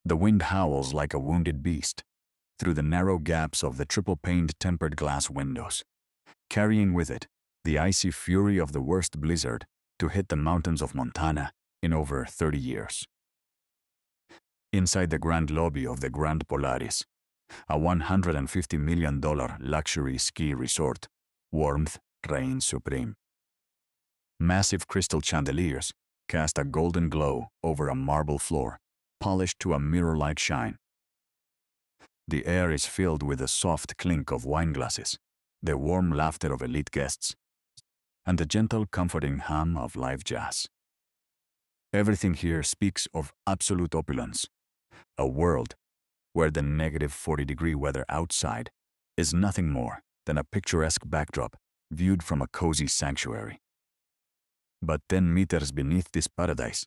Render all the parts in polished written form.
The wind howls like a wounded beast through the narrow gaps of the triple-paned tempered glass windows, carrying with it the icy fury of the worst blizzard to hit the mountains of Montana in over 30 years. Inside the grand lobby of the Grand Polaris, a $150 million luxury ski resort, warmth reigns supreme. Massive crystal chandeliers cast a golden glow over a marble floor, polished to a mirror-like shine. The air is filled with the soft clink of wine glasses, the warm laughter of elite guests, and the gentle, comforting hum of live jazz. Everything here speaks of absolute opulence, a world where the negative 40-degree weather outside is nothing more than a picturesque backdrop viewed from a cozy sanctuary. But 10 meters beneath this paradise,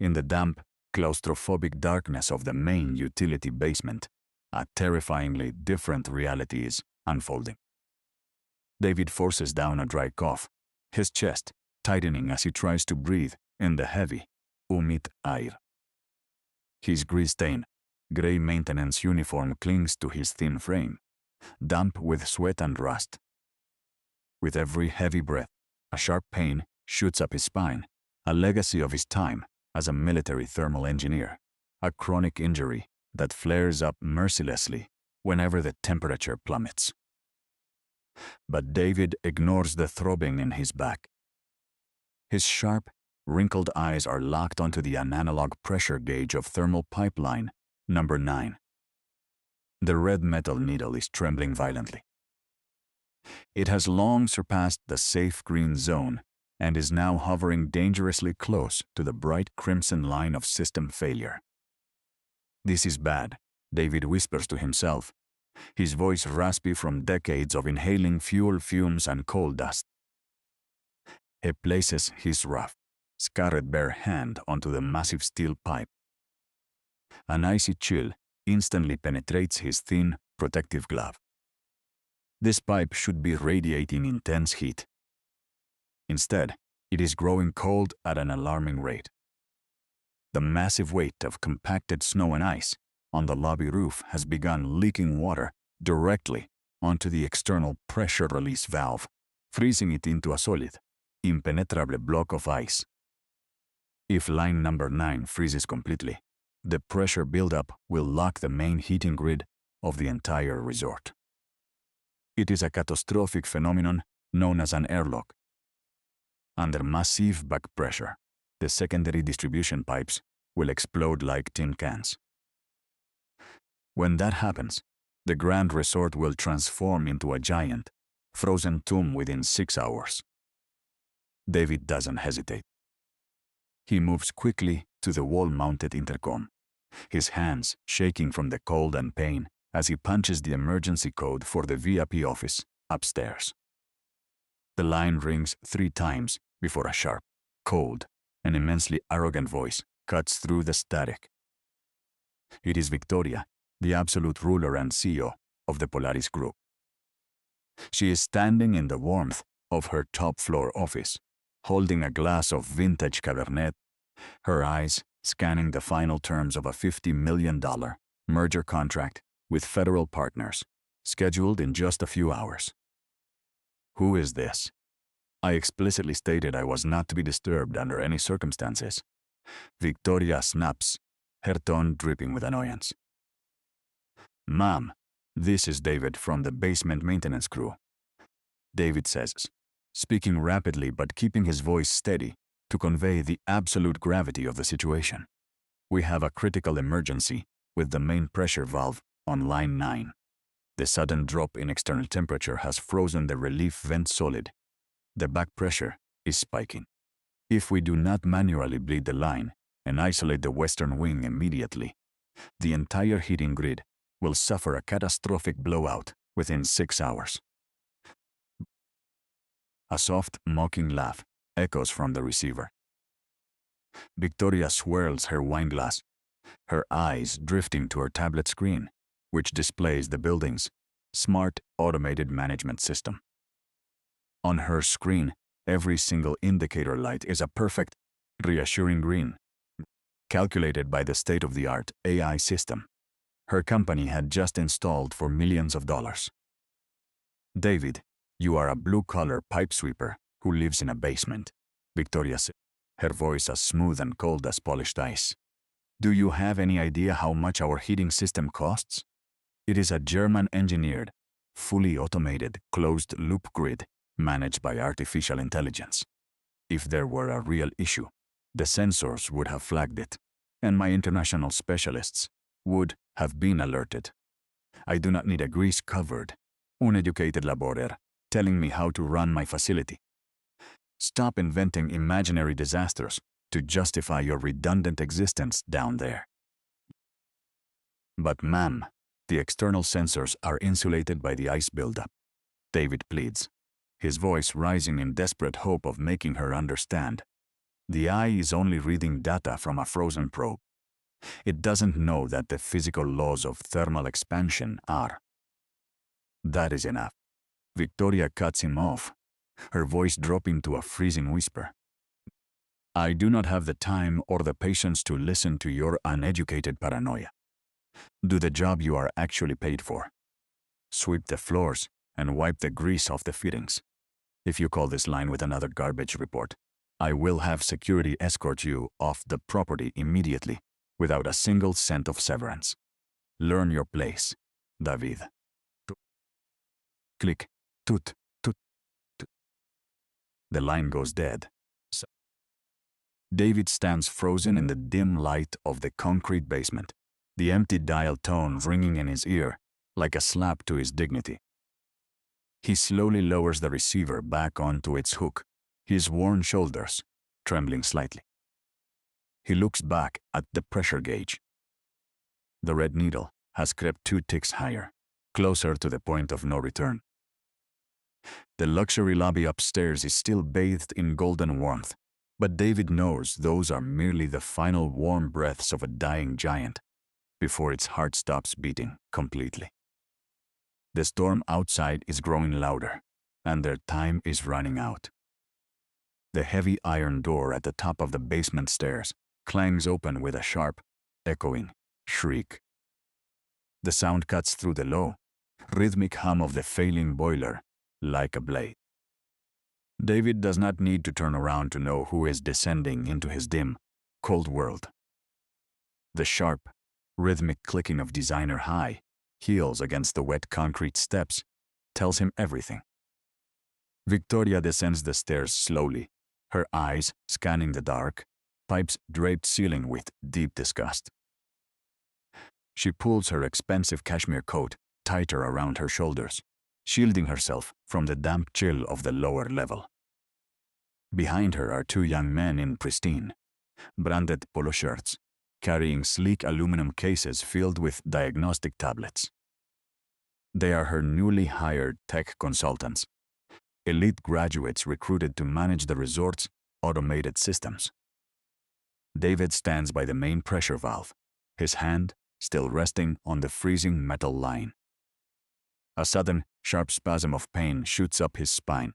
in the damp, claustrophobic darkness of the main utility basement, a terrifyingly different reality is unfolding. David forces down a dry cough, his chest tightening as he tries to breathe in the heavy, humid air. His grease-stained, gray maintenance uniform clings to his thin frame, damp with sweat and rust. With every heavy breath, a sharp pain shoots up his spine, a legacy of his time as a military thermal engineer, a chronic injury that flares up mercilessly whenever the temperature plummets. But David ignores the throbbing in his back. His sharp, wrinkled eyes are locked onto the analog pressure gauge of thermal pipeline number 9. The red metal needle is trembling violently. It has long surpassed the safe green zone and is now hovering dangerously close to the bright crimson line of system failure. This is bad, David whispers to himself, his voice raspy from decades of inhaling fuel fumes and coal dust. He places his rough, scarred bare hand onto the massive steel pipe. An icy chill instantly penetrates his thin, protective glove. This pipe should be radiating intense heat. Instead, it is growing cold at an alarming rate. The massive weight of compacted snow and ice on the lobby roof has begun leaking water directly onto the external pressure release valve, freezing it into a solid, impenetrable block of ice. If line number 9 freezes completely, the pressure buildup will lock the main heating grid of the entire resort. It is a catastrophic phenomenon known as an airlock. Under massive back pressure, the secondary distribution pipes will explode like tin cans. When that happens, the Grand Resort will transform into a giant, frozen tomb within 6 hours. David doesn't hesitate. He moves quickly to the wall-mounted intercom, his hands shaking from the cold and pain as he punches the emergency code for the VIP office upstairs. The line rings 3 times before a sharp, cold, and immensely arrogant voice cuts through the static. It is Victoria, the absolute ruler and CEO of the Polaris Group. She is standing in the warmth of her top-floor office, holding a glass of vintage Cabernet, her eyes scanning the final terms of a $50 million merger contract with federal partners, scheduled in just a few hours. Who is this? I explicitly stated I was not to be disturbed under any circumstances. Victoria snaps, her tone dripping with annoyance. Ma'am, this is David from the basement maintenance crew. David says, speaking rapidly but keeping his voice steady to convey the absolute gravity of the situation. We have a critical emergency with the main pressure valve on line 9. The sudden drop in external temperature has frozen the relief vent solid. The back pressure is spiking. If we do not manually bleed the line and isolate the western wing immediately, the entire heating grid will suffer a catastrophic blowout within 6 hours. A soft, mocking laugh echoes from the receiver. Victoria swirls her wine glass, her eyes drifting to her tablet screen, which displays the building's smart automated management system. On her screen, every single indicator light is a perfect, reassuring green. calculated by the state-of-the-art AI system her company had just installed for millions of dollars. David, you are a blue-collar pipe sweeper who lives in a basement, Victoria said, her voice as smooth and cold as polished ice. Do you have any idea how much our heating system costs? It is a German-engineered, fully automated, closed-loop grid managed by artificial intelligence. If there were a real issue, the sensors would have flagged it, and my international specialists would have been alerted. I do not need a grease-covered, uneducated laborer telling me how to run my facility. Stop inventing imaginary disasters to justify your redundant existence down there. But ma'am, the external sensors are insulated by the ice buildup, David pleads, his voice rising in desperate hope of making her understand. The eye is only reading data from a frozen probe. It doesn't know that the physical laws of thermal expansion are. That is enough. Victoria cuts him off, her voice dropping to a freezing whisper. I do not have the time or the patience to listen to your uneducated paranoia. Do the job you are actually paid for. Sweep the floors and wipe the grease off the fittings. If you call this line with another garbage report, I will have security escort you off the property immediately without a single cent of severance. Learn your place, David. Click. Toot, toot, toot. The line goes dead. David stands frozen in the dim light of the concrete basement, the empty dial tone ringing in his ear like a slap to his dignity. He slowly lowers the receiver back onto its hook, his worn shoulders trembling slightly. He looks back at the pressure gauge. The red needle has crept 2 ticks higher, closer to the point of no return. The luxury lobby upstairs is still bathed in golden warmth, but David knows those are merely the final warm breaths of a dying giant before its heart stops beating completely. The storm outside is growing louder, and their time is running out. The heavy iron door at the top of the basement stairs clangs open with a sharp, echoing shriek. The sound cuts through the low, rhythmic hum of the failing boiler like a blade. David does not need to turn around to know who is descending into his dim, cold world. The sharp, rhythmic clicking of designer high heels against the wet concrete steps tells him everything. Victoria descends the stairs slowly, her eyes scanning the dark, pipes-draped ceiling with deep disgust. She pulls her expensive cashmere coat tighter around her shoulders, shielding herself from the damp chill of the lower level. Behind her are 2 young men in pristine, branded polo shirts, carrying sleek aluminum cases filled with diagnostic tablets. They are her newly hired tech consultants, elite graduates recruited to manage the resort's automated systems. David stands by the main pressure valve, his hand still resting on the freezing metal line. A sudden, sharp spasm of pain shoots up his spine,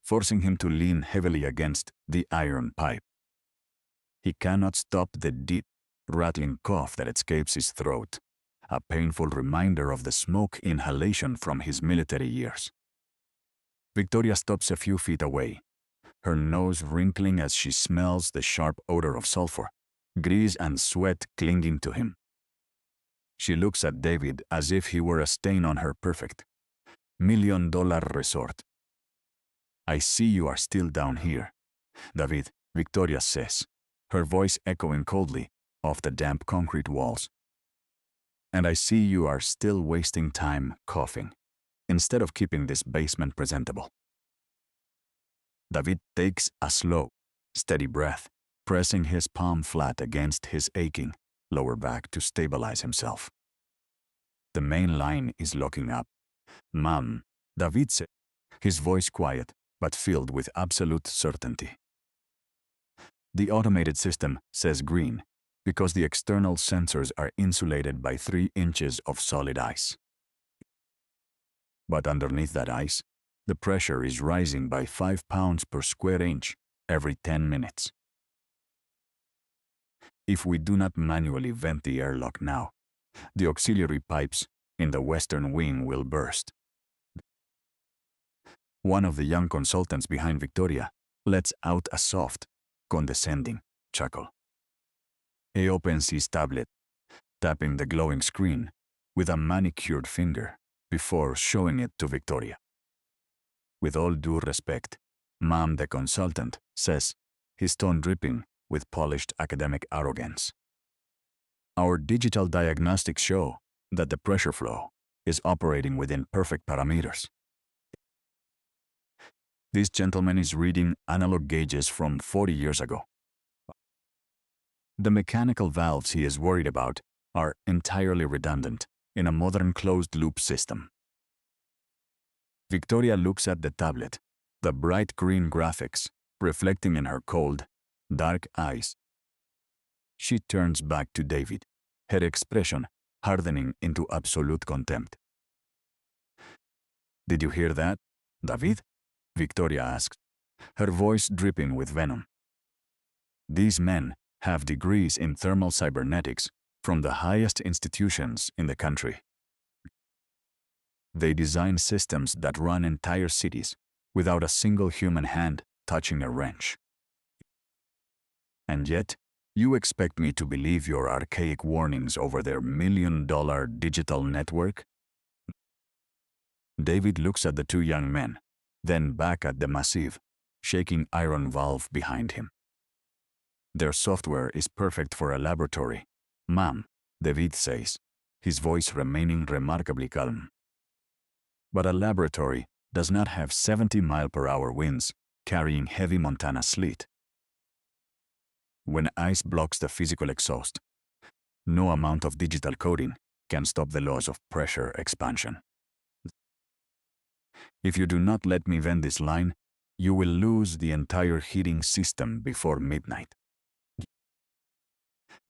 forcing him to lean heavily against the iron pipe. He cannot stop the deep, rattling cough that escapes his throat, a painful reminder of the smoke inhalation from his military years. Victoria stops a few feet away, her nose wrinkling as she smells the sharp odor of sulfur, grease and sweat clinging to him. She looks at David as if he were a stain on her perfect, $1,000,000 resort. I see you are still down here, David, Victoria says, her voice echoing coldly off the damp concrete walls. And I see you are still wasting time coughing, instead of keeping this basement presentable. David takes a slow, steady breath, pressing his palm flat against his aching lower back to stabilize himself. The main line is locking up. Ma'am, David said, his voice quiet but filled with absolute certainty. The automated system says green because the external sensors are insulated by 3 inches of solid ice. But underneath that ice, the pressure is rising by 5 pounds per square inch every 10 minutes. If we do not manually vent the airlock now, the auxiliary pipes in the western wing will burst. One of the young consultants behind Victoria lets out a soft, condescending chuckle. He opens his tablet, tapping the glowing screen with a manicured finger before showing it to Victoria. With all due respect, Ma'am the consultant says, his tone dripping with polished academic arrogance. Our digital diagnostics show that the pressure flow is operating within perfect parameters. This gentleman is reading analog gauges from 40 years ago. The mechanical valves he is worried about are entirely redundant in a modern closed-loop system. Victoria looks at the tablet, the bright green graphics reflecting in her cold, dark eyes. She turns back to David, her expression hardening into absolute contempt. "Did you hear that, David?" Victoria asks, her voice dripping with venom. These men have degrees in thermal cybernetics from the highest institutions in the country. They design systems that run entire cities without a single human hand touching a wrench. And yet, you expect me to believe your archaic warnings over their million-dollar digital network? David looks at the two young men, then back at the massive, shaking iron valve behind him. Their software is perfect for a laboratory, ma'am, David says, his voice remaining remarkably calm. But a laboratory does not have 70-mile-per-hour winds carrying heavy Montana sleet. When ice blocks the physical exhaust, no amount of digital coding can stop the laws of pressure expansion. If you do not let me vent this line, you will lose the entire heating system before midnight.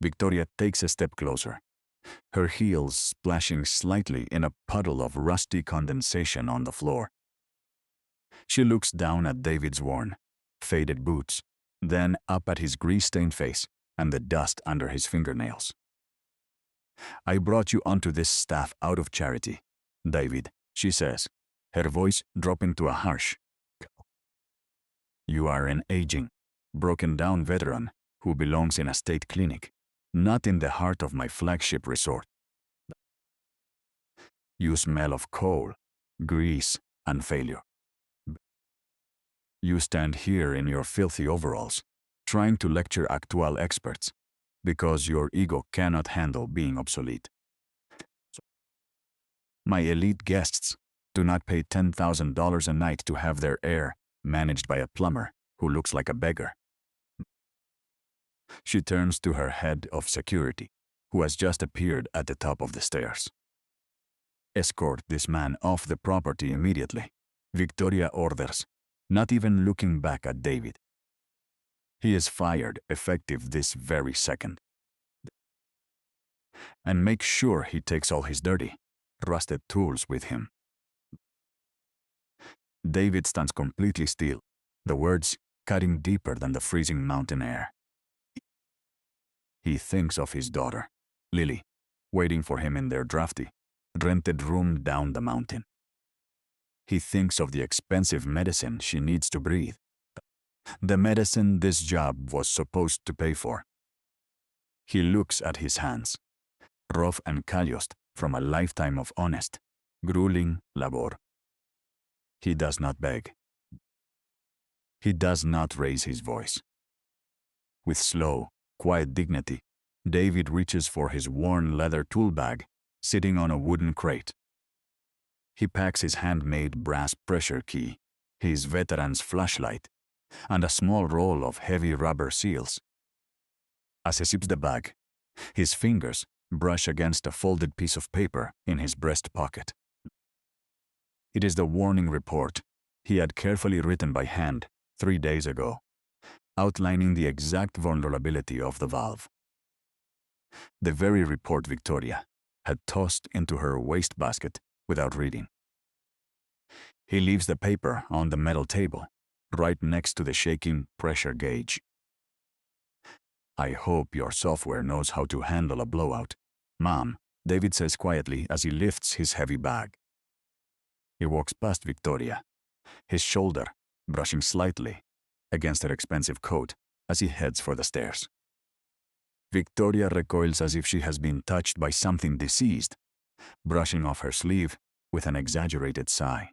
Victoria takes a step closer, her heels splashing slightly in a puddle of rusty condensation on the floor. She looks down at David's worn, faded boots, then up at his grease-stained face and the dust under his fingernails. "I brought you onto this staff out of charity, David," she says, her voice dropping to a harsh call. "You are an aging, broken-down veteran who belongs in a state clinic, not in the heart of my flagship resort. You smell of coal, grease, and failure. You stand here in your filthy overalls, trying to lecture actual experts, because your ego cannot handle being obsolete. My elite guests do not pay $10,000 a night to have their air managed by a plumber who looks like a beggar." She turns to her head of security, who has just appeared at the top of the stairs. "Escort this man off the property immediately," Victoria orders, not even looking back at David. "He is fired effective this very second. And make sure he takes all his dirty, rusted tools with him." David stands completely still, the words cutting deeper than the freezing mountain air. He thinks of his daughter, Lily, waiting for him in their drafty, rented room down the mountain. He thinks of the expensive medicine she needs to breathe, the medicine this job was supposed to pay for. He looks at his hands, rough and calloused from a lifetime of honest, grueling labor. He does not beg. He does not raise his voice. With slow, quiet dignity, David reaches for his worn leather tool bag sitting on a wooden crate. He packs his handmade brass pressure key, his veteran's flashlight, and a small roll of heavy rubber seals. As he zips the bag, his fingers brush against a folded piece of paper in his breast pocket. It is the warning report he had carefully written by hand 3 days ago, outlining the exact vulnerability of the valve. The very report Victoria had tossed into her wastebasket without reading. He leaves the paper on the metal table, right next to the shaking pressure gauge. I hope your software knows how to handle a blowout, Mom, David says quietly as he lifts his heavy bag. He walks past Victoria, his shoulder brushing slightly against her expensive coat as he heads for the stairs. Victoria recoils as if she has been touched by something diseased, brushing off her sleeve with an exaggerated sigh.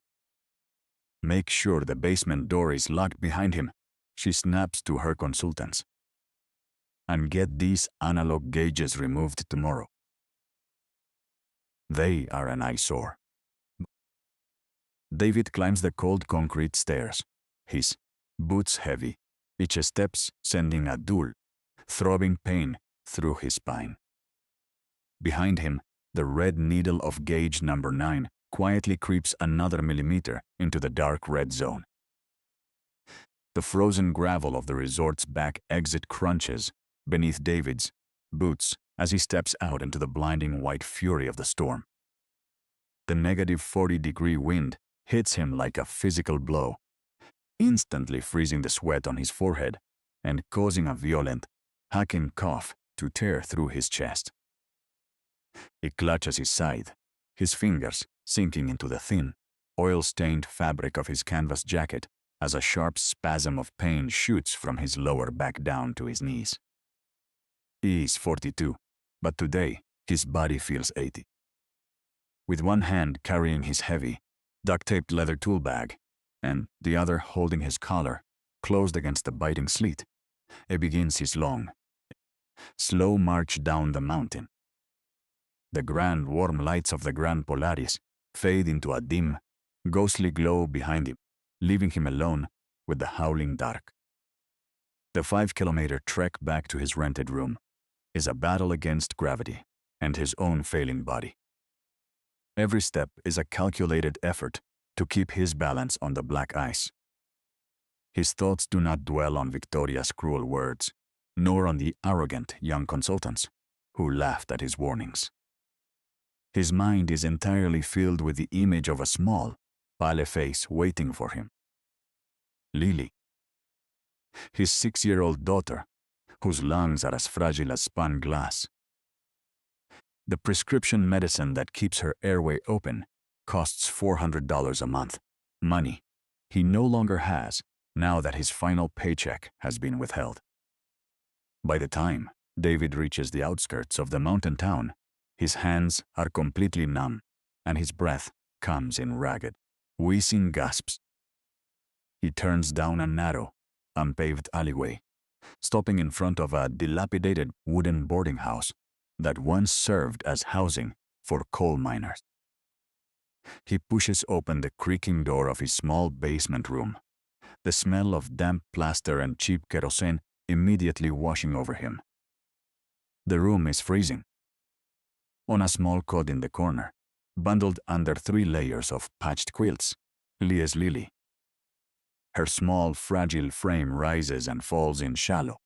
Make sure the basement door is locked behind him, she snaps to her consultants. And get these analog gauges removed tomorrow. They are an eyesore. David climbs the cold concrete stairs, his boots heavy, each steps sending a dull, throbbing pain through his spine. Behind him, the red needle of gauge number 9 quietly creeps another millimeter into the dark red zone. The frozen gravel of the resort's back exit crunches beneath David's boots as he steps out into the blinding white fury of the storm. The negative 40-degree wind hits him like a physical blow, instantly freezing the sweat on his forehead and causing a violent, hacking cough to tear through his chest. He clutches his side, his fingers sinking into the thin, oil-stained fabric of his canvas jacket as a sharp spasm of pain shoots from his lower back down to his knees. He is 42, but today his body feels 80. With one hand carrying his heavy, duct-taped leather tool bag, and the other holding his collar closed against the biting sleet, he begins his long, slow march down the mountain. The grand warm lights of the Grand Polaris fade into a dim, ghostly glow behind him, leaving him alone with the howling dark. The 5-kilometer trek back to his rented room is a battle against gravity and his own failing body. Every step is a calculated effort to keep his balance on the black ice. His thoughts do not dwell on Victoria's cruel words, nor on the arrogant young consultants who laughed at his warnings. His mind is entirely filled with the image of a small, pale face waiting for him. Lily, his 6-year-old daughter, whose lungs are as fragile as spun glass. The prescription medicine that keeps her airway open costs $400 a month, money he no longer has now that his final paycheck has been withheld. By the time David reaches the outskirts of the mountain town, his hands are completely numb, and his breath comes in ragged, wheezing gasps. He turns down a narrow, unpaved alleyway, stopping in front of a dilapidated wooden boarding house that once served as housing for coal miners. He pushes open the creaking door of his small basement room, the smell of damp plaster and cheap kerosene immediately washing over him. The room is freezing. On a small cot in the corner, bundled under 3 layers of patched quilts, lies Lily. Her small, fragile frame rises and falls in shallow,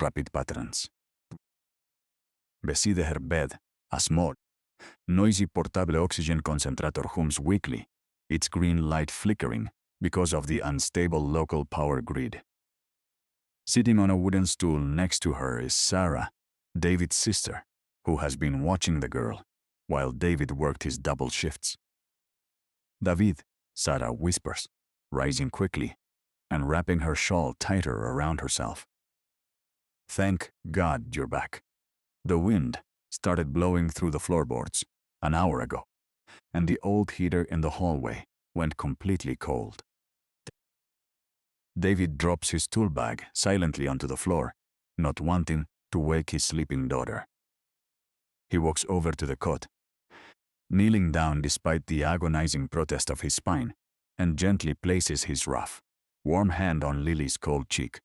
rapid patterns. Beside her bed, a small, noisy portable oxygen concentrator hums weakly, its green light flickering because of the unstable local power grid. Sitting on a wooden stool next to her is Sarah, David's sister, who has been watching the girl while David worked his double shifts. David, Sarah whispers, rising quickly and wrapping her shawl tighter around herself. Thank God you're back. The wind started blowing through the floorboards an hour ago, and the old heater in the hallway went completely cold. David drops his tool bag silently onto the floor, not wanting to wake his sleeping daughter. He walks over to the cot, kneeling down despite the agonizing protest of his spine, and gently places his rough, warm hand on Lily's cold cheek.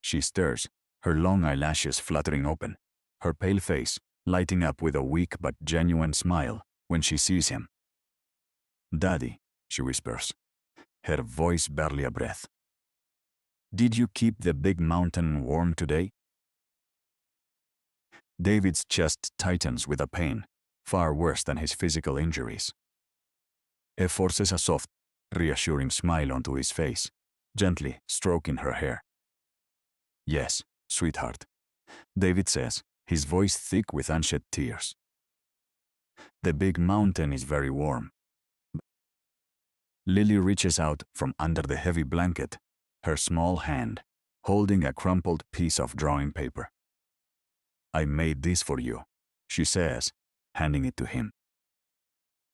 She stirs, her long eyelashes fluttering open, her pale face lighting up with a weak but genuine smile when she sees him. "Daddy," she whispers, her voice barely a breath. "Did you keep the big mountain warm today?" David's chest tightens with a pain far worse than his physical injuries. He forces a soft, reassuring smile onto his face, gently stroking her hair. "Yes, sweetheart, David says, his voice thick with unshed tears. The big mountain is very warm. Lily reaches out from under the heavy blanket, her small hand holding a crumpled piece of drawing paper. I made this for you, she says, handing it to him.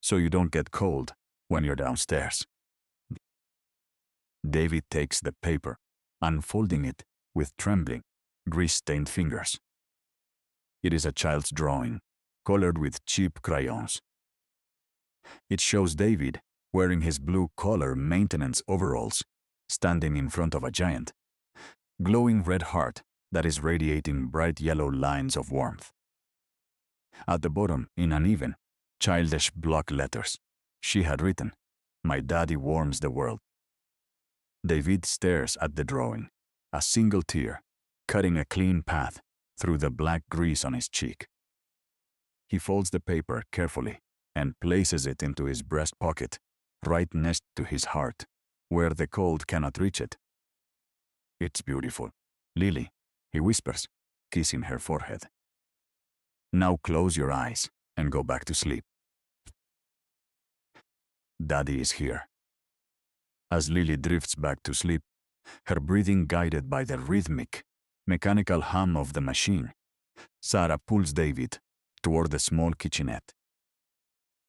So you don't get cold when you're downstairs. David takes the paper, unfolding it with trembling, grease-stained fingers. It is a child's drawing, colored with cheap crayons. It shows David wearing his blue-collar maintenance overalls, standing in front of a giant, glowing red heart that is radiating bright yellow lines of warmth. At the bottom, in uneven, childish block letters, she had written, "My daddy warms the world." David stares at the drawing, a single tear cutting a clean path through the black grease on his cheek. He folds the paper carefully and places it into his breast pocket, right next to his heart, where the cold cannot reach it. It's beautiful, Lily, he whispers, kissing her forehead. Now close your eyes and go back to sleep. Daddy is here. As Lily drifts back to sleep, her breathing guided by the rhythmic, mechanical hum of the machine, Sarah pulls David toward the small kitchenette.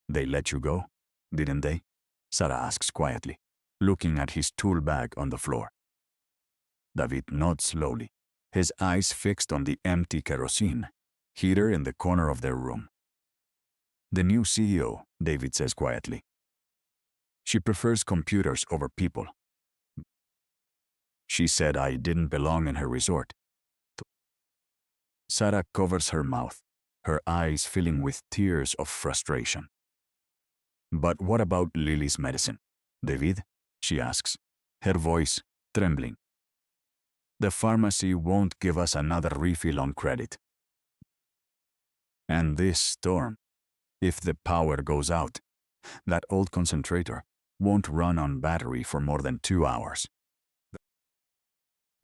They let you go, didn't they? Sarah asks quietly, looking at his tool bag on the floor. David nods slowly, his eyes fixed on the empty kerosene heater in the corner of their room. The new CEO, David says quietly. She prefers computers over people. She said I didn't belong in her resort. Sarah covers her mouth, her eyes filling with tears of frustration. But what about Lily's medicine, David? She asks, her voice trembling. The pharmacy won't give us another refill on credit. And this storm, if the power goes out, that old concentrator won't run on battery for more than 2 hours.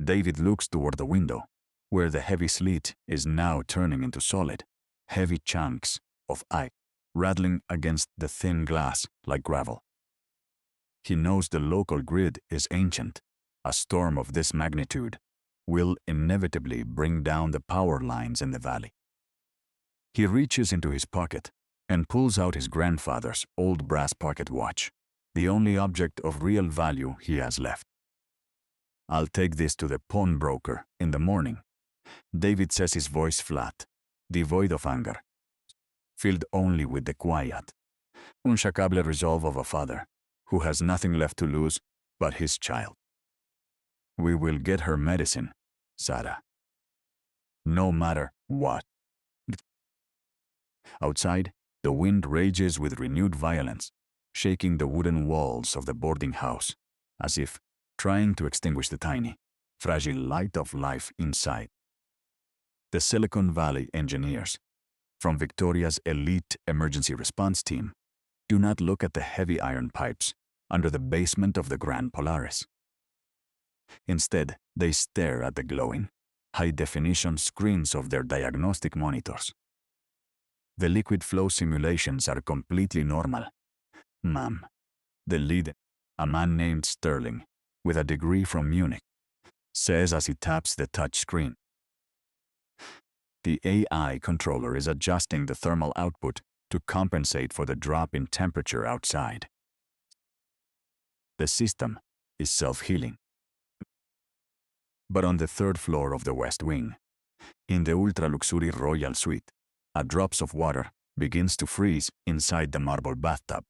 David looks toward the window, where the heavy sleet is now turning into solid, heavy chunks of ice rattling against the thin glass like gravel. He knows the local grid is ancient. A storm of this magnitude will inevitably bring down the power lines in the valley. He reaches into his pocket and pulls out his grandfather's old brass pocket watch, the only object of real value he has left. I'll take this to the pawnbroker in the morning. David says, his voice flat, devoid of anger, filled only with the quiet, unshakable resolve of a father who has nothing left to lose but his child. We will get her medicine, Sarah. No matter what. Outside, the wind rages with renewed violence, shaking the wooden walls of the boarding house, as if trying to extinguish the tiny, fragile light of life inside. The Silicon Valley engineers, from Victoria's elite emergency response team, do not look at the heavy iron pipes under the basement of the Grand Polaris. Instead, they stare at the glowing, high-definition screens of their diagnostic monitors. The liquid flow simulations are completely normal. Ma'am, the lead, a man named Sterling, with a degree from Munich, says as he taps the touch screen. The AI controller is adjusting the thermal output to compensate for the drop in temperature outside. The system is self-healing. But on the third floor of the West Wing, in the ultra-luxury royal suite, a drops of water begins to freeze inside the marble bathtub.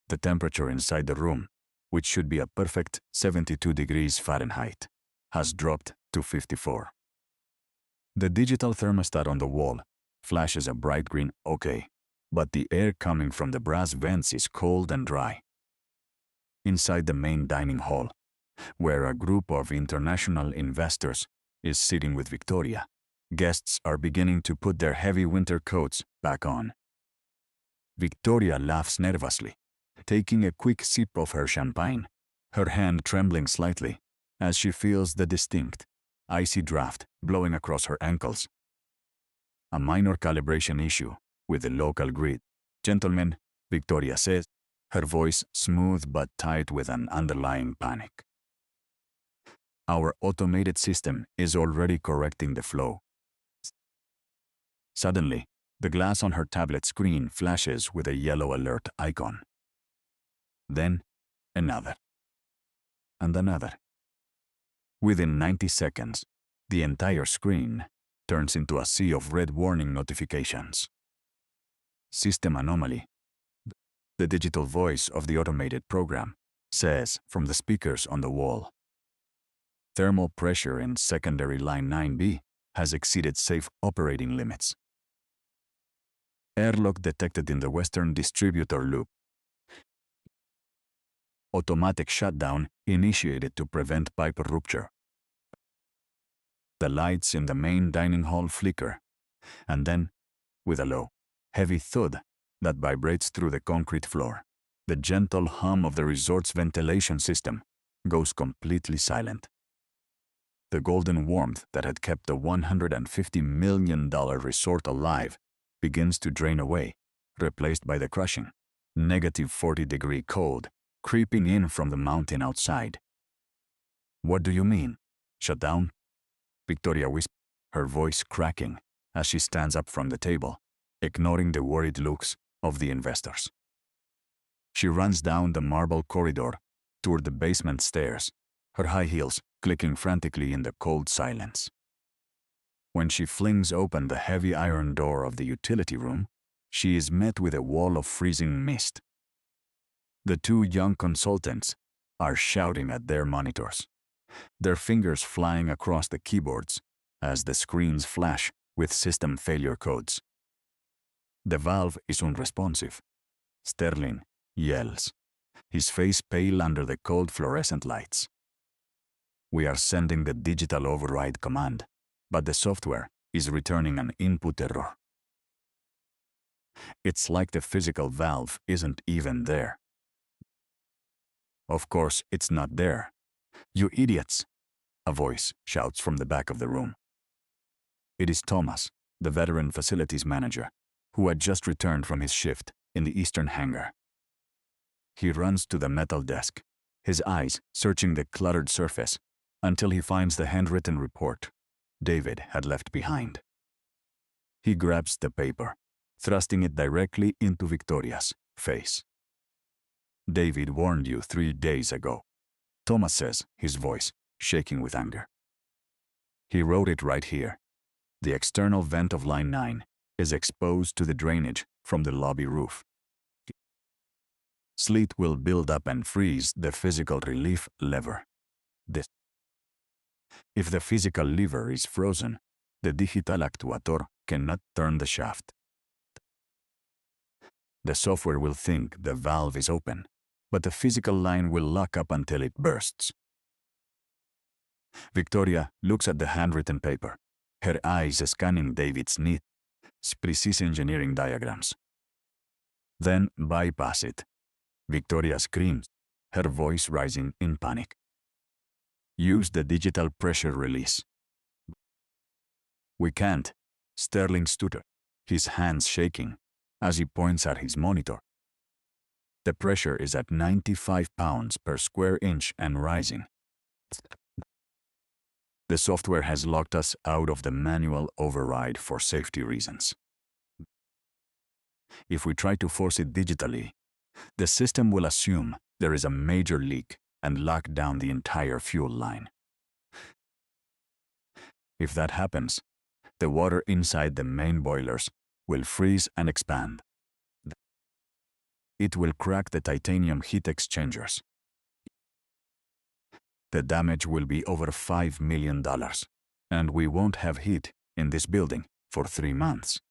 The temperature inside the room, which should be a perfect 72 degrees Fahrenheit, has dropped to 54. The digital thermostat on the wall flashes a bright green OK, but the air coming from the brass vents is cold and dry. Inside the main dining hall, where a group of international investors is sitting with Victoria, guests are beginning to put their heavy winter coats back on. Victoria laughs nervously, taking a quick sip of her champagne, her hand trembling slightly as she feels the distinct, icy draft blowing across her ankles. A minor calibration issue with the local grid. Gentlemen, Victoria says, her voice smooth but tight with an underlying panic. Our automated system is already correcting the flow. Suddenly, the glass on her tablet screen flashes with a yellow alert icon. Then, another. And another. Within 90 seconds, the entire screen turns into a sea of red warning notifications. System anomaly. The digital voice of the automated program says from the speakers on the wall. Thermal pressure in secondary line 9B has exceeded safe operating limits. Airlock detected in the western distributor loop. Automatic shutdown initiated to prevent pipe rupture. The lights in the main dining hall flicker, and then, with a low, heavy thud that vibrates through the concrete floor, the gentle hum of the resort's ventilation system goes completely silent. The golden warmth that had kept the $150 million resort alive begins to drain away, replaced by the crushing, negative 40-degree cold creeping in from the mountain outside. What do you mean? Shut down? Victoria whispers, her voice cracking as she stands up from the table, ignoring the worried looks of the investors. She runs down the marble corridor toward the basement stairs, her high heels clicking frantically in the cold silence. When she flings open the heavy iron door of the utility room, she is met with a wall of freezing mist. The two young consultants are shouting at their monitors, their fingers flying across the keyboards as the screens flash with system failure codes. The valve is unresponsive. Sterling yells, his face pale under the cold fluorescent lights. We are sending the digital override command, but the software is returning an input error. It's like the physical valve isn't even there. Of course, it's not there. You idiots! A voice shouts from the back of the room. It is Thomas, the veteran facilities manager, who had just returned from his shift in the eastern hangar. He runs to the metal desk, his eyes searching the cluttered surface until he finds the handwritten report David had left behind. He grabs the paper, thrusting it directly into Victoria's face. David warned you 3 days ago, Thomas says, his voice shaking with anger. He wrote it right here. The external vent of line 9 is exposed to the drainage from the lobby roof. Sleet will build up and freeze the physical relief lever. If the physical lever is frozen, the digital actuator cannot turn the shaft. The software will think the valve is open, but the physical line will lock up until it bursts. Victoria looks at the handwritten paper, her eyes scanning David's neat, precise engineering diagrams. Then bypass it. Victoria screams, her voice rising in panic. Use the digital pressure release. We can't, Sterling stuttered, his hands shaking as he points at his monitor. The pressure is at 95 pounds per square inch and rising. The software has locked us out of the manual override for safety reasons. If we try to force it digitally, the system will assume there is a major leak and lock down the entire fuel line. If that happens, the water inside the main boilers will freeze and expand. It will crack the titanium heat exchangers. The damage will be over $5 million, and we won't have heat in this building for 3 months.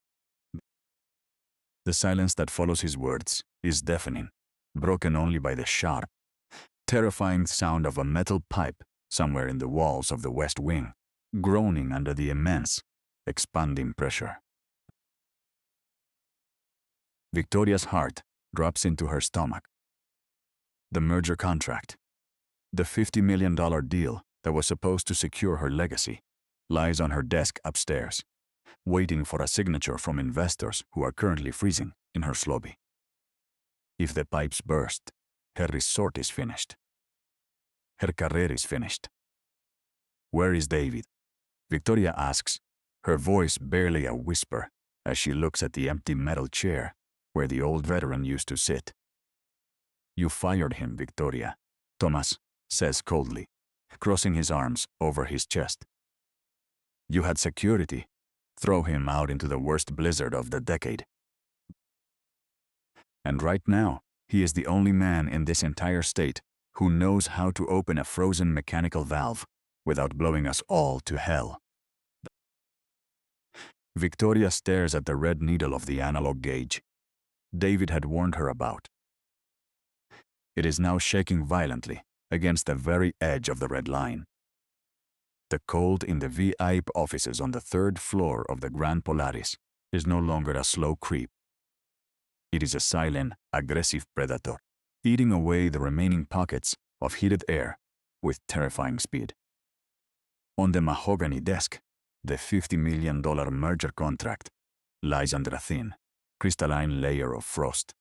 The silence that follows his words is deafening, broken only by the sharp, terrifying sound of a metal pipe somewhere in the walls of the West Wing, groaning under the immense, expanding pressure. Victoria's heart drops into her stomach. The merger contract, the $50 million deal that was supposed to secure her legacy, lies on her desk upstairs, waiting for a signature from investors who are currently freezing in her lobby. If the pipes burst, her resort is finished. Her career is finished. Where is David? Victoria asks, her voice barely a whisper as she looks at the empty metal chair where the old veteran used to sit. You fired him, Victoria, Thomas says coldly, crossing his arms over his chest. You had security. Throw him out into the worst blizzard of the decade. And right now, he is the only man in this entire state who knows how to open a frozen mechanical valve without blowing us all to hell. Victoria stares at the red needle of the analog gauge David had warned her about. It is now shaking violently against the very edge of the red line. The cold in the VIP offices on the 3rd floor of the Grand Polaris is no longer a slow creep. It is a silent, aggressive predator, eating away the remaining pockets of heated air with terrifying speed. On the mahogany desk, the $50 million merger contract lies under a thin, crystalline layer of frost.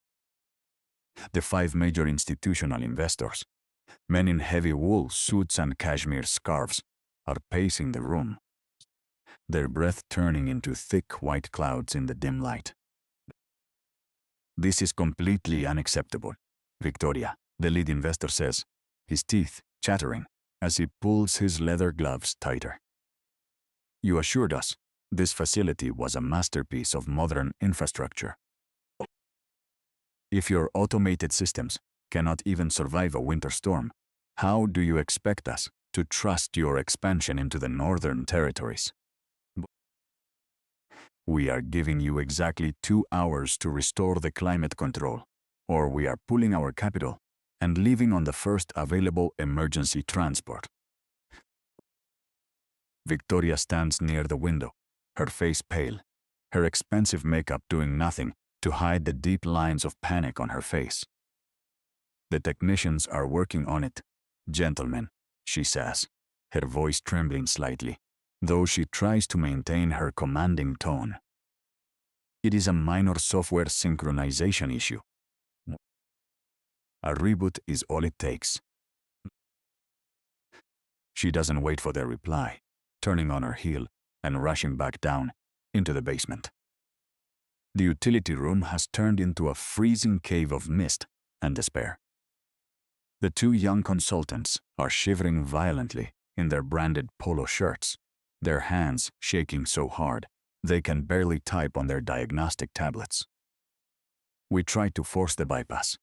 The 5 major institutional investors, men in heavy wool suits and cashmere scarves, are pacing the room, their breath turning into thick white clouds in the dim light. This is completely unacceptable, Victoria, the lead investor says, his teeth chattering as he pulls his leather gloves tighter. You assured us this facility was a masterpiece of modern infrastructure. If your automated systems cannot even survive a winter storm, how do you expect us to trust your expansion into the Northern Territories? We are giving you exactly 2 hours to restore the climate control, or we are pulling our capital and leaving on the first available emergency transport. Victoria stands near the window, her face pale, her expensive makeup doing nothing to hide the deep lines of panic on her face. The technicians are working on it, gentlemen, she says, her voice trembling slightly, though she tries to maintain her commanding tone. It is a minor software synchronization issue. A reboot is all it takes. She doesn't wait for their reply, turning on her heel and rushing back down into the basement. The utility room has turned into a freezing cave of mist and despair. The 2 young consultants are shivering violently in their branded polo shirts, their hands shaking so hard they can barely type on their diagnostic tablets. We try to force the bypass,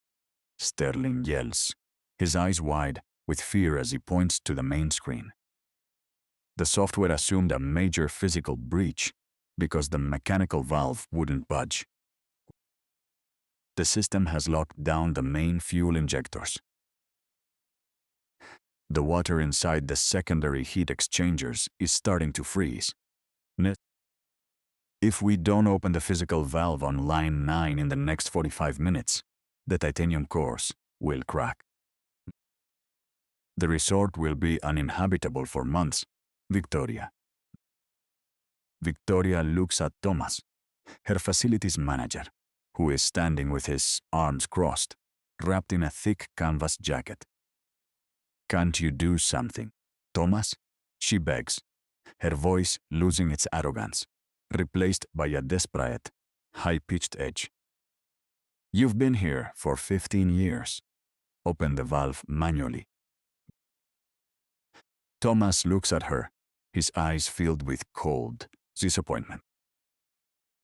Sterling yells, his eyes wide with fear as he points to the main screen. The software assumed a major physical breach because the mechanical valve wouldn't budge. The system has locked down the main fuel injectors. The water inside the secondary heat exchangers is starting to freeze. If we don't open the physical valve on line 9 in the next 45 minutes, the titanium cores will crack. The resort will be uninhabitable for months, Victoria. Victoria looks at Thomas, her facilities manager, who is standing with his arms crossed, wrapped in a thick canvas jacket. Can't you do something, Thomas? She begs, her voice losing its arrogance, replaced by a desperate, high-pitched edge. You've been here for 15 years. Open the valve manually. Thomas looks at her, his eyes filled with cold disappointment.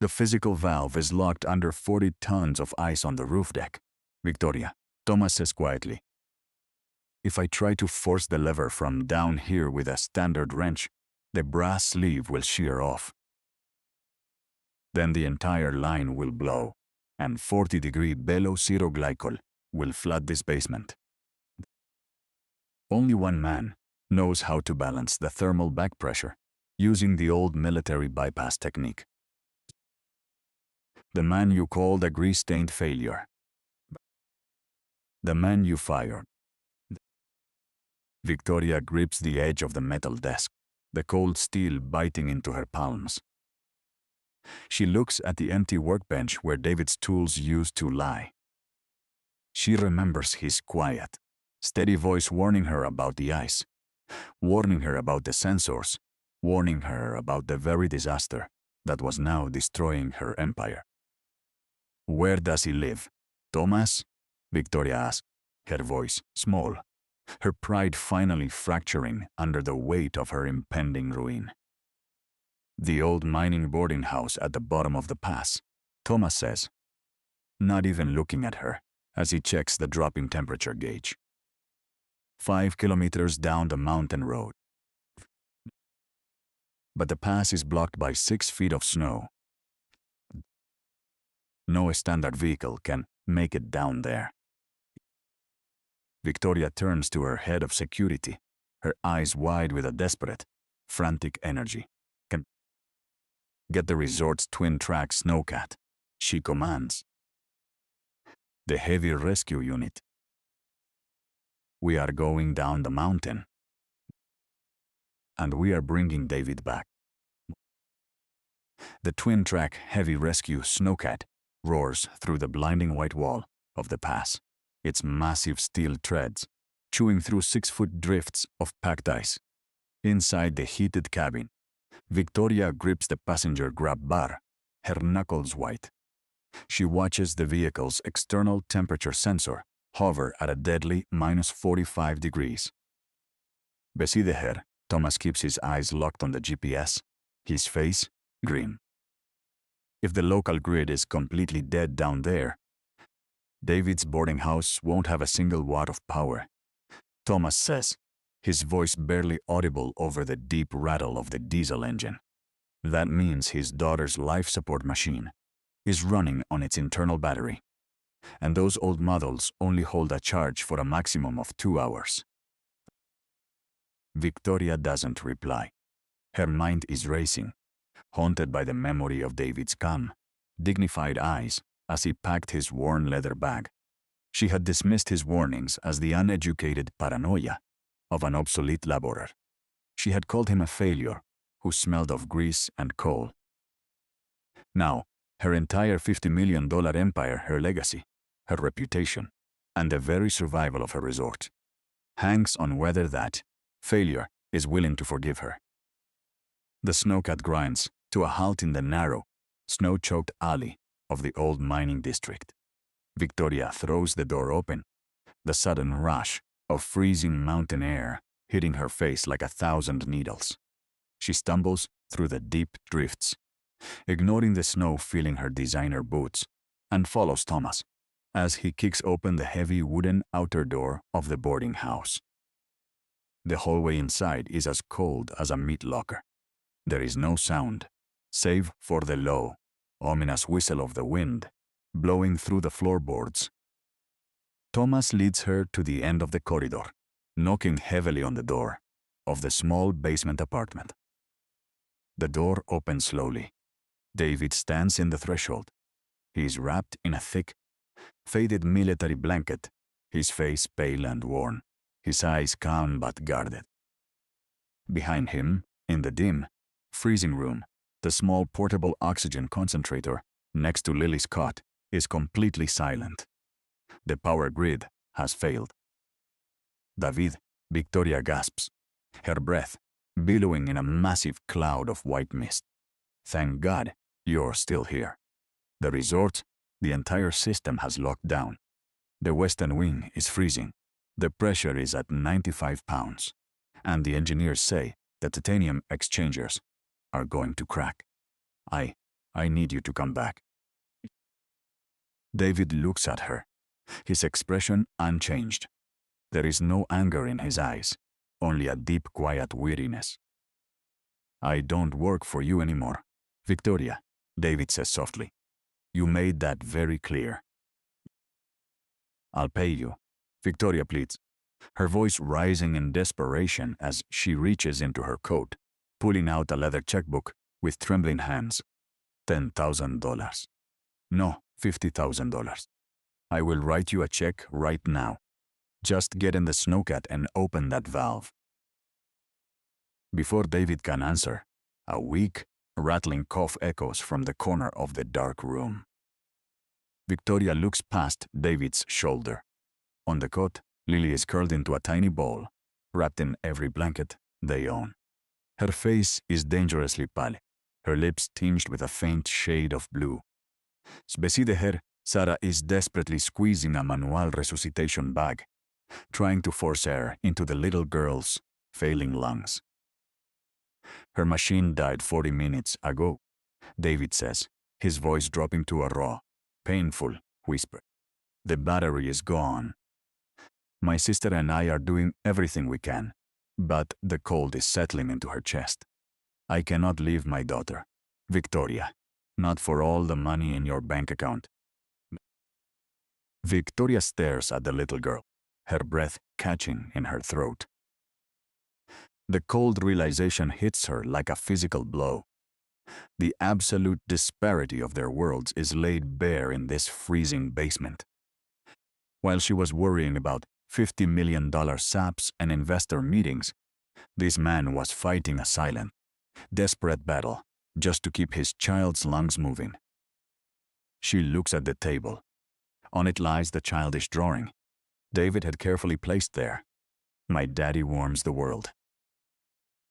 The physical valve is locked under 40 tons of ice on the roof deck, Victoria, Thomas says quietly. If I try to force the lever from down here with a standard wrench, the brass sleeve will shear off. Then the entire line will blow, and 40-degree below zero glycol will flood this basement. Only one man knows how to balance the thermal back pressure using the old military bypass technique. The man you called a grease-stained failure. The man you fired. Victoria grips the edge of the metal desk, the cold steel biting into her palms. She looks at the empty workbench where David's tools used to lie. She remembers his quiet, steady voice warning her about the ice, warning her about the sensors, warning her about the very disaster that was now destroying her empire. "Where does he live? Thomas?" Victoria asked, her voice small, her pride finally fracturing under the weight of her impending ruin. "The old mining boarding house at the bottom of the pass," Thomas says, not even looking at her as he checks the dropping temperature gauge. 5 kilometers down the mountain road. But the pass is blocked by 6 feet of snow. No standard vehicle can make it down there. Victoria turns to her head of security, her eyes wide with a desperate, frantic energy. "Can get the resort's twin-track snowcat," she commands. "The heavy rescue unit. We are going down the mountain. And we are bringing David back." The twin-track heavy rescue snowcat roars through the blinding white wall of the pass, its massive steel treads chewing through 6-foot drifts of packed ice. Inside the heated cabin, Victoria grips the passenger grab bar, her knuckles white. She watches the vehicle's external temperature sensor hover at a deadly -45 degrees. Beside her, Thomas keeps his eyes locked on the GPS, his face grim. If the local grid is completely dead down there, David's boarding house won't have a single watt of power, Thomas says, his voice barely audible over the deep rattle of the diesel engine. That means his daughter's life support machine is running on its internal battery, and those old models only hold a charge for a maximum of 2 hours. Victoria doesn't reply. Her mind is racing, haunted by the memory of David's calm, dignified eyes as he packed his worn leather bag. She had dismissed his warnings as the uneducated paranoia of an obsolete laborer. She had called him a failure who smelled of grease and coal. Now, her entire $50 million empire, her legacy, her reputation, and the very survival of her resort hangs on whether that failure is willing to forgive her. The snowcat grinds to a halt in the narrow, snow-choked alley of the old mining district. Victoria throws the door open, the sudden rush of freezing mountain air hitting her face like 1,000 needles. She stumbles through the deep drifts, ignoring the snow filling her designer boots, and follows Thomas as he kicks open the heavy wooden outer door of the boarding house. The hallway inside is as cold as a meat locker. There is no sound, save for the low, ominous whistle of the wind blowing through the floorboards. Thomas leads her to the end of the corridor, knocking heavily on the door of the small basement apartment. The door opens slowly. David stands in the threshold. He is wrapped in a thick, faded military blanket, his face pale and worn, his eyes calm but guarded. Behind him, in the dim, freezing room, the small portable oxygen concentrator next to Lily's cot is completely silent. The power grid has failed. "David," Victoria gasps, her breath billowing in a massive cloud of white mist. "Thank God you're still here. The resort, the entire system has locked down. The western wing is freezing. The pressure is at 95 pounds. And the engineers say the titanium exchangers are going to crack. I need you to come back." David looks at her, his expression unchanged. There is no anger in his eyes, only a deep, quiet weariness. "I don't work for you anymore, Victoria," David says softly. "You made that very clear." "I'll pay you," Victoria pleads, her voice rising in desperation as she reaches into her coat, pulling out a leather checkbook with trembling hands. $10,000. No, $50,000. I will write you a check right now. Just get in the snowcat and open that valve. Before David can answer, a weak, rattling cough echoes from the corner of the dark room. Victoria looks past David's shoulder. On the cot, Lily is curled into a tiny ball, wrapped in every blanket they own. Her face is dangerously pale, her lips tinged with a faint shade of blue. Beside her, Sarah is desperately squeezing a manual resuscitation bag, trying to force air into the little girl's failing lungs. Her machine died 40 minutes ago, David says, his voice dropping to a raw, painful whisper. The battery is gone. My sister and I are doing everything we can, but the cold is settling into her chest. I cannot leave my daughter, Victoria, not for all the money in your bank account. Victoria stares at the little girl, her breath catching in her throat. The cold realization hits her like a physical blow. The absolute disparity of their worlds is laid bare in this freezing basement. While she was worrying about $50 million saps and investor meetings, this man was fighting a silent, desperate battle just to keep his child's lungs moving. She looks at the table. On it lies the childish drawing David had carefully placed there. My daddy warms the world.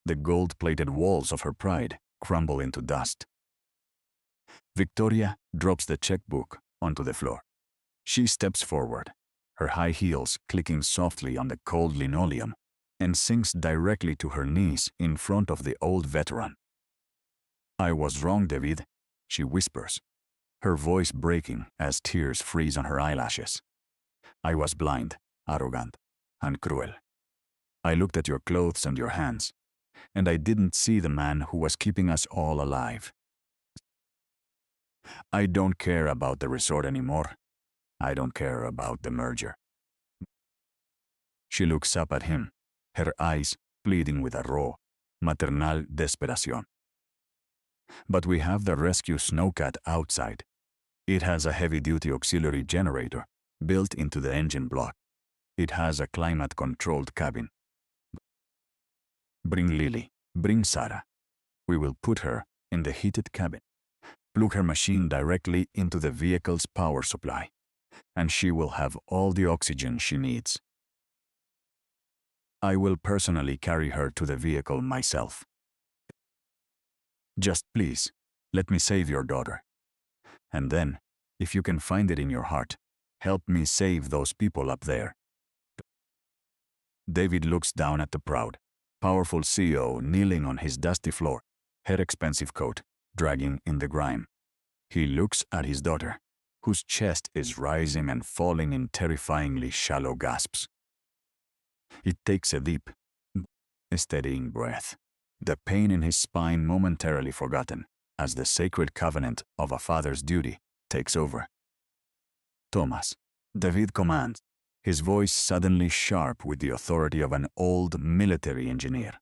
The gold-plated walls of her pride crumble into dust. Victoria drops the checkbook onto the floor. She steps forward, her high heels clicking softly on the cold linoleum, and sinks directly to her knees in front of the old veteran. I was wrong, David, she whispers, her voice breaking as tears freeze on her eyelashes. I was blind, arrogant, and cruel. I looked at your clothes and your hands, and I didn't see the man who was keeping us all alive. I don't care about the resort anymore. I don't care about the merger. She looks up at him, her eyes pleading with a raw, maternal desperation. But we have the rescue snowcat outside. It has a heavy-duty auxiliary generator built into the engine block. It has a climate-controlled cabin. Bring Lily, bring Sarah. We will put her in the heated cabin, plug her machine directly into the vehicle's power supply, and she will have all the oxygen she needs. I will personally carry her to the vehicle myself. Just please, let me save your daughter. And then, if you can find it in your heart, help me save those people up there. David looks down at the proud, powerful CEO kneeling on his dusty floor, her expensive coat dragging in the grime. He looks at his daughter, whose chest is rising and falling in terrifyingly shallow gasps. It takes a deep, steadying breath, the pain in his spine momentarily forgotten as the sacred covenant of a father's duty takes over. Thomas, David commands, his voice suddenly sharp with the authority of an old military engineer.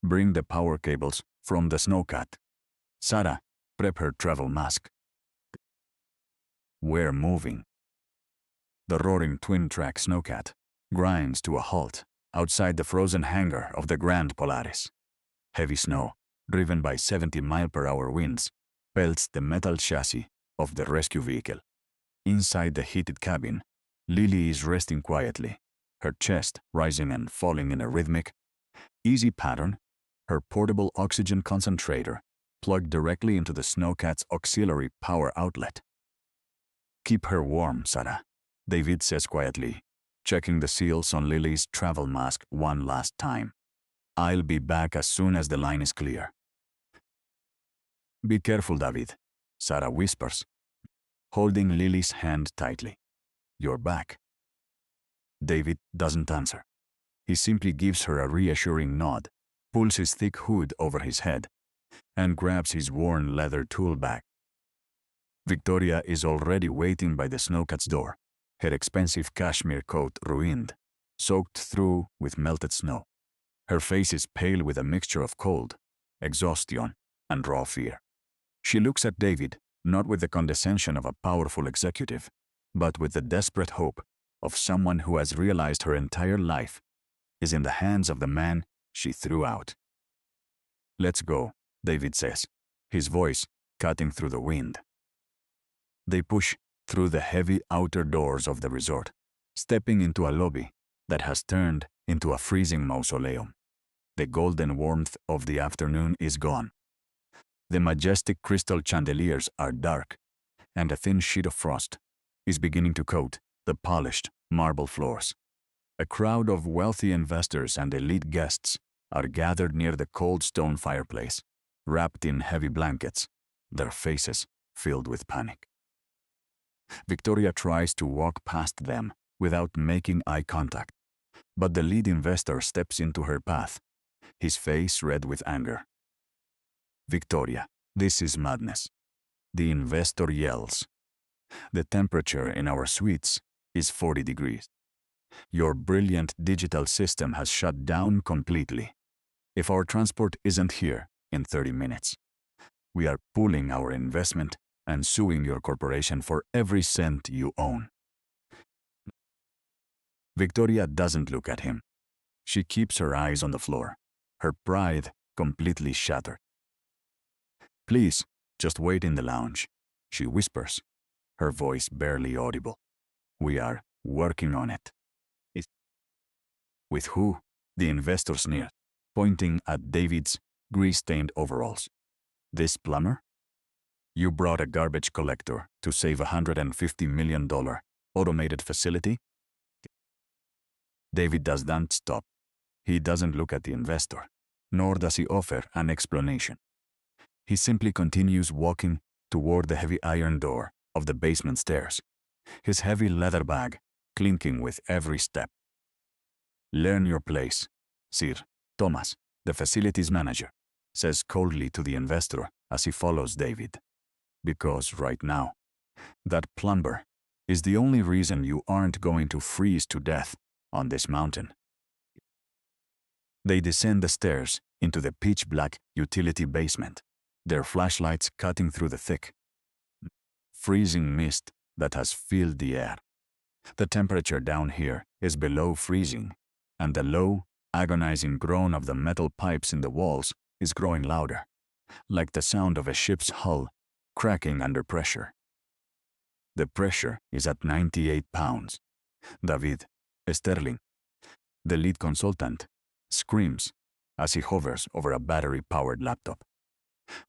Bring the power cables from the snowcat. Sarah, prep her travel mask. We're moving. The roaring twin-track snowcat grinds to a halt outside the frozen hangar of the Grand Polaris. Heavy snow, driven by 70-mile-per-hour winds, pelts the metal chassis of the rescue vehicle. Inside the heated cabin, Lily is resting quietly, her chest rising and falling in a rhythmic, easy pattern, her portable oxygen concentrator plugged directly into the snowcat's auxiliary power outlet. Keep her warm, Sarah, David says quietly, checking the seals on Lily's travel mask one last time. I'll be back as soon as the line is clear. Be careful, David, Sarah whispers, holding Lily's hand tightly. You're back. David doesn't answer. He simply gives her a reassuring nod, pulls his thick hood over his head, and grabs his worn leather tool bag. Victoria is already waiting by the snowcat's door, her expensive cashmere coat ruined, soaked through with melted snow. Her face is pale with a mixture of cold, exhaustion, and raw fear. She looks at David, not with the condescension of a powerful executive, but with the desperate hope of someone who has realized her entire life is in the hands of the man she threw out. Let's go, David says, his voice cutting through the wind. They push through the heavy outer doors of the resort, stepping into a lobby that has turned into a freezing mausoleum. The golden warmth of the afternoon is gone. The majestic crystal chandeliers are dark, and a thin sheet of frost is beginning to coat the polished marble floors. A crowd of wealthy investors and elite guests are gathered near the cold stone fireplace, wrapped in heavy blankets, their faces filled with panic. Victoria tries to walk past them without making eye contact, but the lead investor steps into her path, his face red with anger. Victoria, this is madness. The investor yells. The temperature in our suites is 40 degrees. Your brilliant digital system has shut down completely. If our transport isn't here in 30 minutes, we are pulling our investment and suing your corporation for every cent you own. Victoria doesn't look at him. She keeps her eyes on the floor, her pride completely shattered. Please, just wait in the lounge, she whispers, her voice barely audible. We are working on it. With who? The investor sneered, pointing at David's grease-stained overalls. This plumber? You brought a garbage collector to save $150 million automated facility? David does not stop. He doesn't look at the investor, nor does he offer an explanation. He simply continues walking toward the heavy iron door of the basement stairs, his heavy leather bag clinking with every step. Learn your place, Sir. Thomas, the facilities manager, says coldly to the investor as he follows David. Because right now, that plumber is the only reason you aren't going to freeze to death on this mountain. They descend the stairs into the pitch-black utility basement, their flashlights cutting through the thick, freezing mist that has filled the air. The temperature down here is below freezing, and the low, agonizing groan of the metal pipes in the walls is growing louder, like the sound of a ship's hull cracking under pressure. The pressure is at 98 pounds. David Sterling, the lead consultant, screams as he hovers over a battery-powered laptop.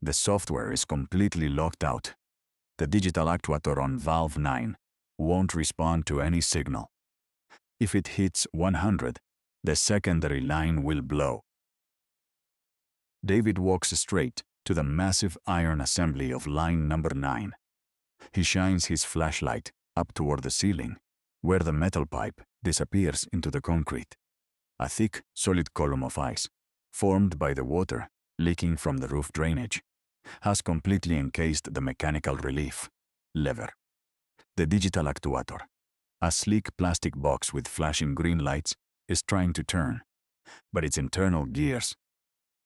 The software is completely locked out. The digital actuator on valve 9 won't respond to any signal. If it hits 100, the secondary line will blow. David walks straight to the massive iron assembly of line number 9. He shines his flashlight up toward the ceiling, where the metal pipe disappears into the concrete. A thick, solid column of ice, formed by the water leaking from the roof drainage, has completely encased the mechanical relief lever. The digital actuator, a sleek plastic box with flashing green lights, is trying to turn, but its internal gears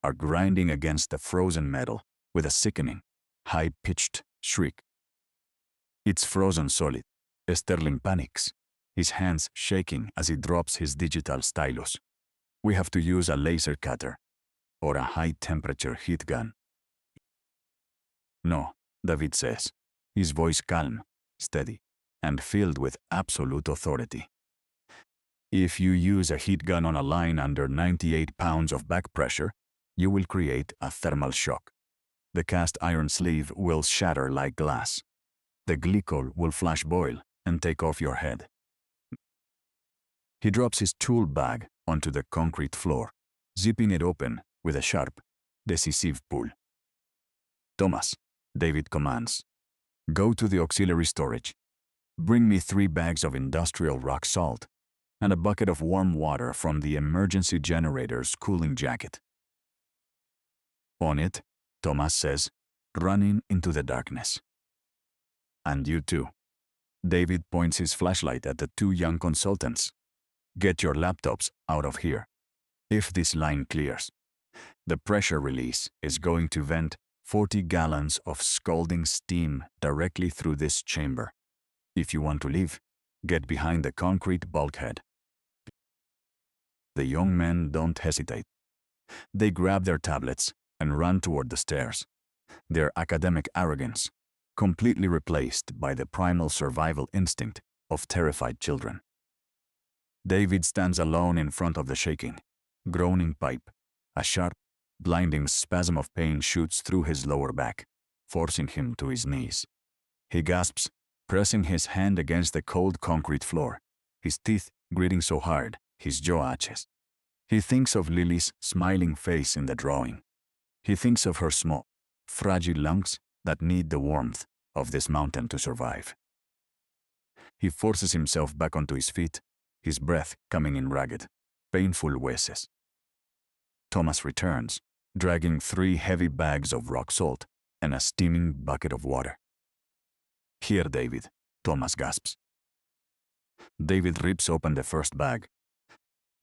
are grinding against the frozen metal with a sickening, high-pitched shriek. It's frozen solid. Sterling panics, his hands shaking as he drops his digital stylus. We have to use a laser cutter or a high-temperature heat gun. No, David says, his voice calm, steady, and filled with absolute authority. If you use a heat gun on a line under 98 pounds of back pressure, you will create a thermal shock. The cast iron sleeve will shatter like glass. The glycol will flash boil and take off your head. He drops his tool bag onto the concrete floor, zipping it open with a sharp, decisive pull. Thomas, David commands, go to the auxiliary storage. Bring me 3 bags of industrial rock salt and a bucket of warm water from the emergency generator's cooling jacket. On it, Thomas says, running into the darkness. And you too. David points his flashlight at the 2 young consultants. Get your laptops out of here. If this line clears, the pressure release is going to vent 40 gallons of scalding steam directly through this chamber. If you want to leave, get behind the concrete bulkhead. The young men don't hesitate. They grab their tablets and run toward the stairs, their academic arrogance completely replaced by the primal survival instinct of terrified children. David stands alone in front of the shaking, groaning pipe. A sharp, blinding spasm of pain shoots through his lower back, forcing him to his knees. He gasps, pressing his hand against the cold concrete floor, his teeth gritting so hard his jaw arches. He thinks of Lily's smiling face in the drawing. He thinks of her small, fragile lungs that need the warmth of this mountain to survive. He forces himself back onto his feet, his breath coming in ragged, painful wheezes. Thomas returns, dragging 3 heavy bags of rock salt and a steaming bucket of water. "Here, David," Thomas gasps. David rips open the first bag,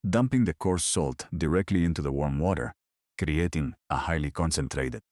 dumping the coarse salt directly into the warm water, creating a highly concentrated,